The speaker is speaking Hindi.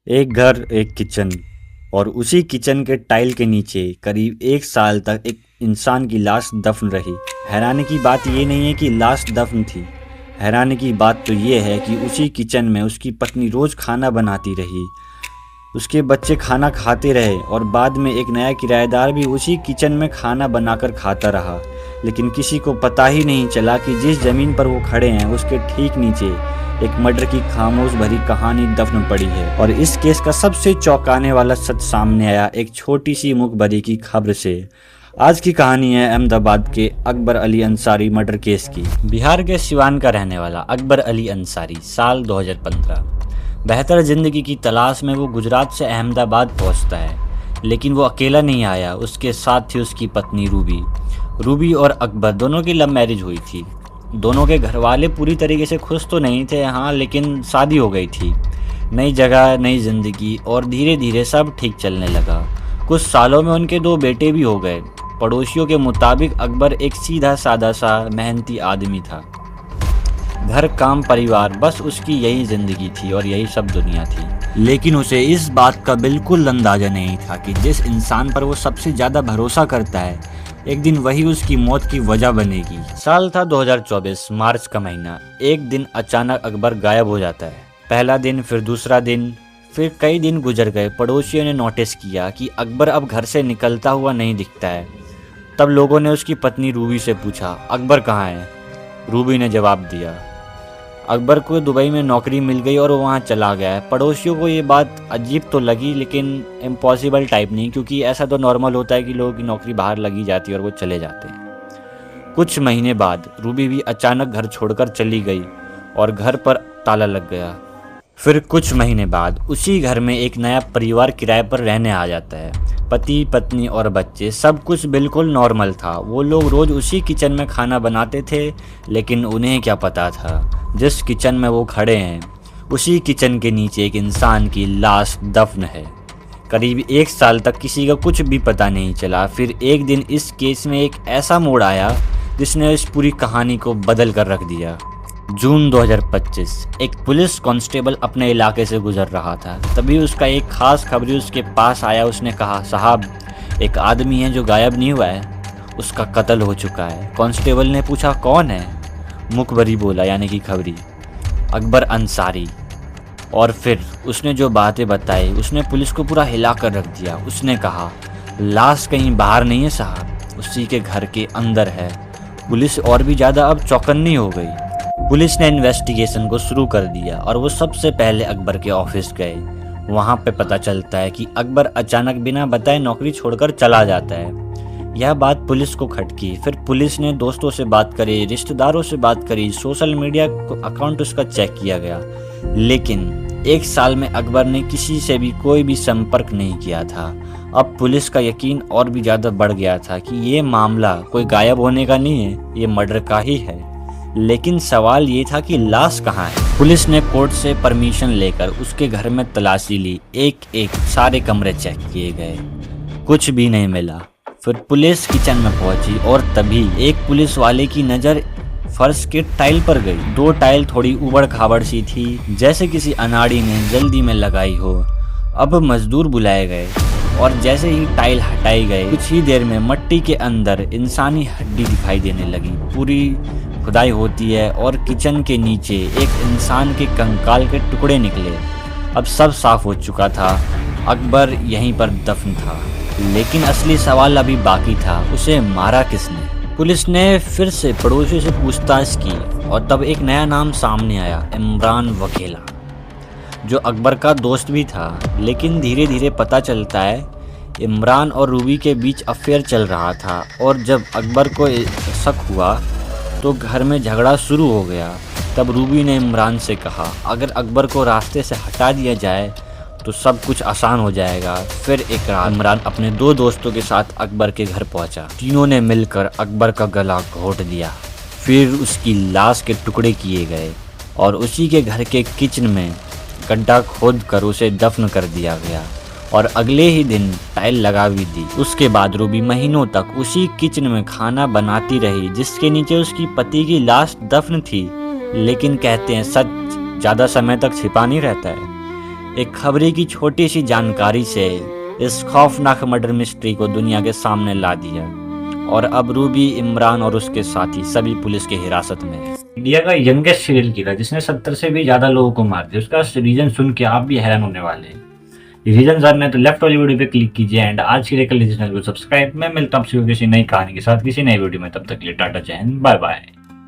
एक घर, एक किचन, और उसी किचन के टाइल के नीचे करीब 1 साल तक एक इंसान की लाश दफन रही। हैरानी की बात ये नहीं है कि लाश दफन थी, हैरानी की बात तो ये है कि उसी किचन में उसकी पत्नी रोज़ खाना बनाती रही, उसके बच्चे खाना खाते रहे और बाद में एक नया किराएदार भी उसी किचन में खाना बनाकर खाता रहा। लेकिन किसी को पता ही नहीं चला कि जिस ज़मीन पर वो खड़े हैं उसके ठीक नीचे एक मर्डर की खामोश भरी कहानी दफन पड़ी है। और इस केस का सबसे चौंकाने वाला सच सामने आया एक छोटी सी मुखबरी की खबर से। आज की कहानी है अहमदाबाद के अकबर अली अंसारी मर्डर केस की। बिहार के सिवान का रहने वाला अकबर अली अंसारी साल 2015 बेहतर ज़िंदगी की तलाश में वो गुजरात से अहमदाबाद पहुंचता है। लेकिन वो अकेला नहीं आया, उसके साथ थी उसकी पत्नी रूबी। रूबी और अकबर दोनों की लव मैरिज हुई थी। दोनों के घर वाले पूरी तरीके से खुश तो नहीं थे, हाँ, लेकिन शादी हो गई थी। नई जगह, नई ज़िंदगी, और धीरे धीरे सब ठीक चलने लगा। कुछ सालों में उनके 2 बेटे भी हो गए। पड़ोसियों के मुताबिक अकबर एक सीधा सादा सा मेहनती आदमी था। घर, काम, परिवार, बस उसकी यही ज़िंदगी थी और यही सब दुनिया थी। लेकिन उसे इस बात का बिल्कुल अंदाज़ा नहीं था कि जिस इंसान पर वो सबसे ज़्यादा भरोसा करता है, एक दिन वही उसकी मौत की वजह बनेगी। साल था 2024, मार्च का महीना। एक दिन अचानक अकबर गायब हो जाता है। पहला दिन, फिर दूसरा दिन, फिर कई दिन गुजर गए। पड़ोसियों ने नोटिस किया कि अकबर अब घर से निकलता हुआ नहीं दिखता है। तब लोगों ने उसकी पत्नी रूबी से पूछा, अकबर कहाँ है? रूबी ने जवाब दिया, अकबर को दुबई में नौकरी मिल गई और वो वहाँ चला गया है। पड़ोसियों को ये बात अजीब तो लगी, लेकिन इम्पॉसिबल टाइप नहीं, क्योंकि ऐसा तो नॉर्मल होता है कि लोगों की नौकरी बाहर लगी जाती है और वो चले जाते हैं। कुछ महीने बाद रूबी भी अचानक घर छोड़कर चली गई और घर पर ताला लग गया। फिर कुछ महीने बाद उसी घर में एक नया परिवार किराए पर रहने आ जाता है। पति, पत्नी और बच्चे, सब कुछ बिल्कुल नॉर्मल था। वो लोग रोज़ उसी किचन में खाना बनाते थे, लेकिन उन्हें क्या पता था जिस किचन में वो खड़े हैं उसी किचन के नीचे एक इंसान की लाश दफन है। करीब 1 साल तक किसी का कुछ भी पता नहीं चला। फिर एक दिन इस केस में एक ऐसा मोड़ आया जिसने इस पूरी कहानी को बदल कर रख दिया। जून 2025, एक पुलिस कांस्टेबल अपने इलाके से गुजर रहा था। तभी उसका एक खास खबरी उसके पास आया। उसने कहा, साहब, एक आदमी है जो गायब नहीं हुआ है, उसका कत्ल हो चुका है। कांस्टेबल ने पूछा, कौन है? मुखबरी बोला, यानी कि खबरी, अकबर अंसारी। और फिर उसने जो बातें बताई उसने पुलिस को पूरा हिला कर रख दिया। उसने कहा, लाश कहीं बाहर नहीं है साहब, उसी के घर के अंदर है। पुलिस और भी ज़्यादा अब चौकन्नी हो गई। पुलिस ने इन्वेस्टिगेशन को शुरू कर दिया और वो सबसे पहले अकबर के ऑफिस गए। वहाँ पे पता चलता है कि अकबर अचानक बिना बताए नौकरी छोड़कर चला जाता है। यह बात पुलिस को खटकी। फिर पुलिस ने दोस्तों से बात करी, रिश्तेदारों से बात करी, सोशल मीडिया अकाउंट उसका चेक किया गया। लेकिन 1 साल में अकबर ने किसी से भी कोई भी संपर्क नहीं किया था। अब पुलिस का यकीन और भी ज़्यादा बढ़ गया था कि ये मामला कोई गायब होने का नहीं है, ये मर्डर का ही है। लेकिन सवाल ये था कि लाश कहाँ है? पुलिस ने कोर्ट से परमिशन लेकर उसके घर में तलाशी ली। एक एक सारे कमरे चेक किए गए, कुछ भी नहीं मिला। फिर पुलिस किचन में पहुंची और तभी एक पुलिस वाले की नज़र फर्श के टाइल पर गई। 2 टाइल थोड़ी उबड़ खाबड़ सी थी, जैसे किसी अनाड़ी ने जल्दी में लगाई हो। अब मजदूर बुलाए गए और जैसे ही टाइल हटाई गई, कुछ ही देर में मिट्टी के अंदर इंसानी हड्डी दिखाई देने लगी। पूरी खुदाई होती है और किचन के नीचे एक इंसान के कंकाल के टुकड़े निकले। अब सब साफ हो चुका था, अकबर यहीं पर दफन था। लेकिन असली सवाल अभी बाकी था, उसे मारा किसने? पुलिस ने फिर से पड़ोसियों से पूछताछ की और तब एक नया नाम सामने आया, इमरान वकेला, जो अकबर का दोस्त भी था। लेकिन धीरे धीरे पता चलता है इमरान और रूबी के बीच अफेयर चल रहा था। और जब अकबर को शक हुआ तो घर में झगड़ा शुरू हो गया। तब रूबी ने इमरान से कहा, अगर अकबर को रास्ते से हटा दिया जाए तो सब कुछ आसान हो जाएगा। फिर एक रात इमरान अपने 2 दोस्तों के साथ अकबर के घर पहुंचा। तीनों ने मिलकर अकबर का गला घोंट दिया। फिर उसकी लाश के टुकड़े किए गए और उसी के घर के किचन में गड्ढा खोद कर उसे दफन कर दिया गया और अगले ही दिन टाइल लगा भी दी। उसके बाद रूबी महीनों तक उसी किचन में खाना बनाती रही जिसके नीचे उसकी पति की लाश दफन थी। लेकिन कहते हैं सच ज़्यादा समय तक छिपा नहीं रहता है। एक खबरी की छोटी सी जानकारी से इस खौफनाक मर्डर मिस्ट्री को दुनिया के सामने ला दिया और अब रूबी, इमरान और उसके साथी सभी पुलिस की हिरासत में है। इंडिया का यंगेस्ट सीरियल किलर जिसने 70 से भी ज्यादा लोगों को मार दिया, उसका रीजन सुन के आप भी हैरान होने वाले हैं। रीजन जानना है तो लेफ्ट वाली वीडियो पे क्लिक कीजिए एंड आज के लिए कर लीजिए चैनल को सब्सक्राइब। मैं मिलता हूँ आपसे किसी नई कहानी के साथ किसी नई वीडियो में, तब तक के लिए टाटा, जय हिंद, बाय बाय।